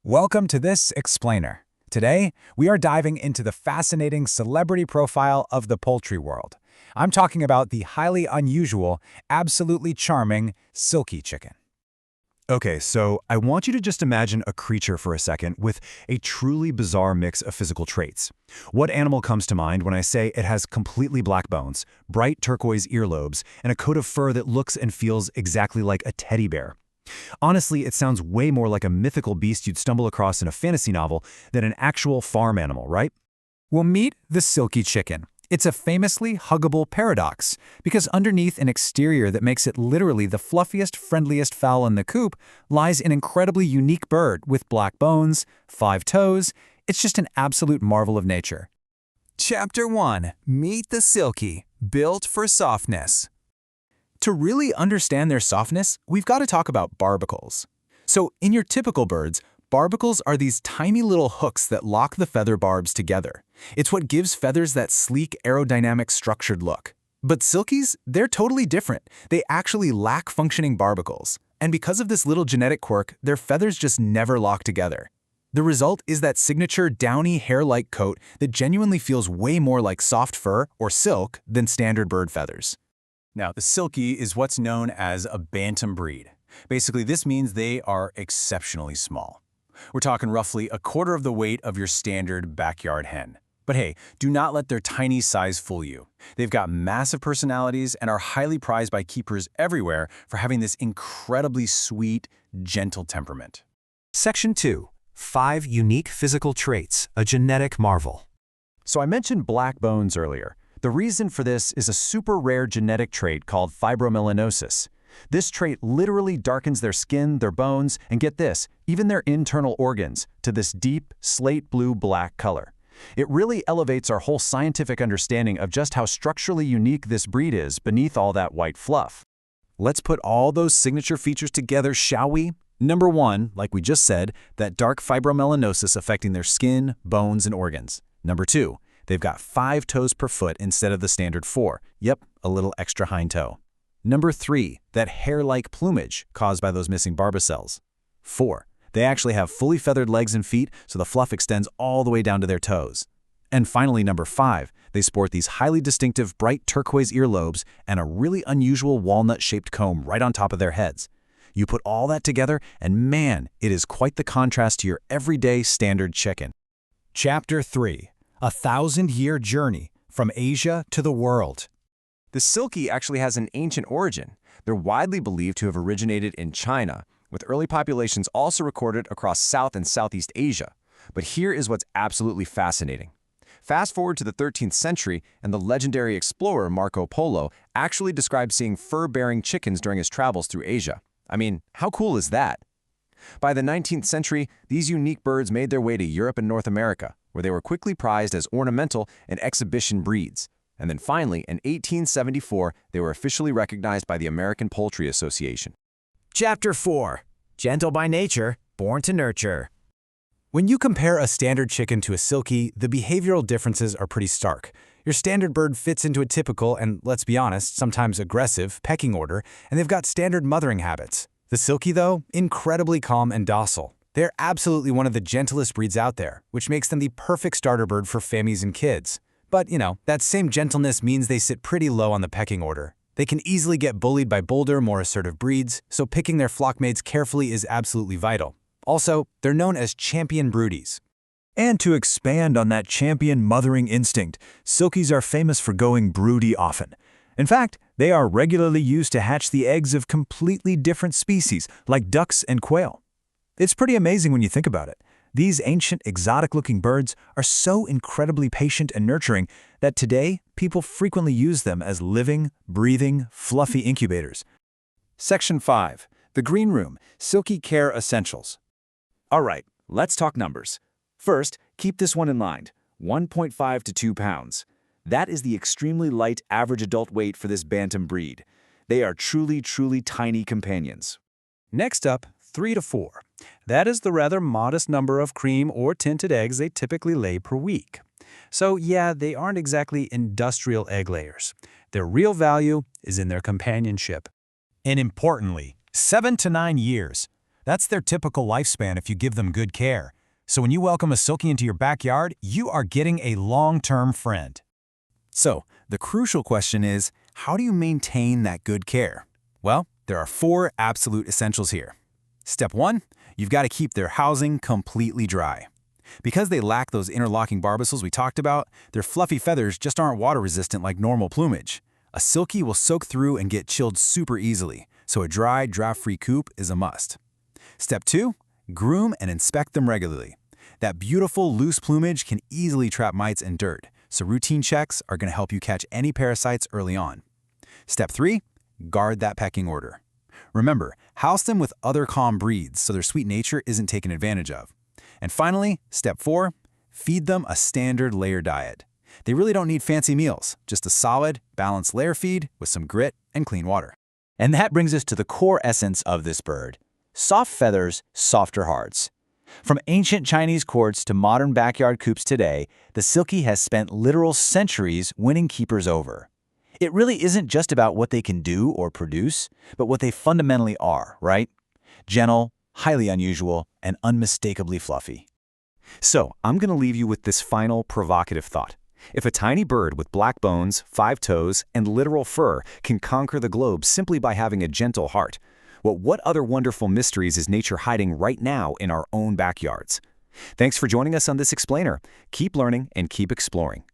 Welcome to this Explainer. Today, we are diving into the fascinating celebrity profile of the poultry world. I'm talking about the highly unusual, absolutely charming Silkie chicken. Okay, so I want you to just imagine a creature for a second with a truly bizarre mix of physical traits. What animal comes to mind when I say it has completely black bones, bright turquoise earlobes, and a coat of fur that looks and feels exactly like a teddy bear? Honestly, it sounds way more like a mythical beast you'd stumble across in a fantasy novel than an actual farm animal, right? We'll meet the Silkie chicken. It's a famously huggable paradox, because underneath an exterior that makes it literally the fluffiest, friendliest fowl in the coop lies an incredibly unique bird with black bones, 5 toes. It's just an absolute marvel of nature. Chapter 1. Meet the Silkie, built for softness. To really understand their softness, we've got to talk about barbicles. So, in your typical birds, barbicles are these tiny little hooks that lock the feather barbs together. It's what gives feathers that sleek, aerodynamic, structured look. But silkies, they're totally different. They actually lack functioning barbicles. And because of this little genetic quirk, their feathers just never lock together. The result is that signature downy hair-like coat that genuinely feels way more like soft fur or silk than standard bird feathers. Now, the Silkie is what's known as a bantam breed. Basically, this means they are exceptionally small. We're talking roughly a quarter of the weight of your standard backyard hen. But hey, do not let their tiny size fool you. They've got massive personalities and are highly prized by keepers everywhere for having this incredibly sweet, gentle temperament. Section 2. 5 unique physical traits, a genetic marvel. So I mentioned black bones earlier. The reason for this is a super rare genetic trait called fibromelanosis. This trait literally darkens their skin, their bones, and get this, even their internal organs, to this deep, slate blue-black color. It really elevates our whole scientific understanding of just how structurally unique this breed is beneath all that white fluff. Let's put all those signature features together, shall we? Number 1, like we just said, that dark fibromelanosis affecting their skin, bones, and organs. Number 2, they've got 5 toes per foot instead of the standard 4. Yep, a little extra hind toe. Number 3, that hair-like plumage caused by those missing barbicels. 4, they actually have fully feathered legs and feet, so the fluff extends all the way down to their toes. And finally, number 5, they sport these highly distinctive bright turquoise earlobes and a really unusual walnut-shaped comb right on top of their heads. You put all that together, and man, it is quite the contrast to your everyday standard chicken. Chapter 3. A 1,000-year journey from Asia to the world. The Silkie actually has an ancient origin. They're widely believed to have originated in China, with early populations also recorded across South and Southeast Asia. But here is what's absolutely fascinating. Fast forward to the 13th century, and the legendary explorer Marco Polo actually described seeing fur-bearing chickens during his travels through Asia. I mean, how cool is that? By the 19th century, these unique birds made their way to Europe and North America, where they were quickly prized as ornamental and exhibition breeds. And then finally, in 1874, they were officially recognized by the American Poultry Association. Chapter 4. Gentle by nature, born to nurture. When you compare a standard chicken to a Silkie, the behavioral differences are pretty stark. Your standard bird fits into a typical and, let's be honest, sometimes aggressive pecking order, and they've got standard mothering habits. The Silkie, though, incredibly calm and docile. They're absolutely one of the gentlest breeds out there, which makes them the perfect starter bird for families and kids. But, that same gentleness means they sit pretty low on the pecking order. They can easily get bullied by bolder, more assertive breeds, so picking their flock mates carefully is absolutely vital. Also, they're known as champion broodies. And to expand on that champion mothering instinct, Silkies are famous for going broody often. In fact, they are regularly used to hatch the eggs of completely different species, like ducks and quail. It's pretty amazing when you think about it. These ancient, exotic-looking birds are so incredibly patient and nurturing that today, people frequently use them as living, breathing, fluffy incubators. Section 5. The Green Room, Silkie Care Essentials. All right, let's talk numbers. First, keep this one in mind, 1.5 to 2 pounds. That is the extremely light average adult weight for this bantam breed. They are truly, truly tiny companions. Next up, 3 to 4. That is the rather modest number of cream or tinted eggs they typically lay per week. So yeah, they aren't exactly industrial egg layers. Their real value is in their companionship. And importantly, 7 to 9 years. That's their typical lifespan if you give them good care. So when you welcome a Silkie into your backyard, you are getting a long-term friend. So, the crucial question is, how do you maintain that good care? Well, there are 4 absolute essentials here. Step 1, you've got to keep their housing completely dry. Because they lack those interlocking barbicels we talked about, their fluffy feathers just aren't water-resistant like normal plumage. A Silkie will soak through and get chilled super easily, so a dry, draft-free coop is a must. Step 2, groom and inspect them regularly. That beautiful, loose plumage can easily trap mites and dirt, so routine checks are going to help you catch any parasites early on. Step 3, guard that pecking order. Remember, house them with other calm breeds so their sweet nature isn't taken advantage of. And finally, step 4, feed them a standard layer diet. They really don't need fancy meals, just a solid, balanced layer feed with some grit and clean water. And that brings us to the core essence of this bird. Soft feathers, softer hearts. From ancient Chinese courts to modern backyard coops today, the Silkie has spent literal centuries winning keepers over. It really isn't just about what they can do or produce, but what they fundamentally are, right? Gentle, highly unusual, and unmistakably fluffy. So, I'm going to leave you with this final provocative thought. If a tiny bird with black bones, 5 toes, and literal fur can conquer the globe simply by having a gentle heart, well, what other wonderful mysteries is nature hiding right now in our own backyards? Thanks for joining us on this explainer. Keep learning and keep exploring.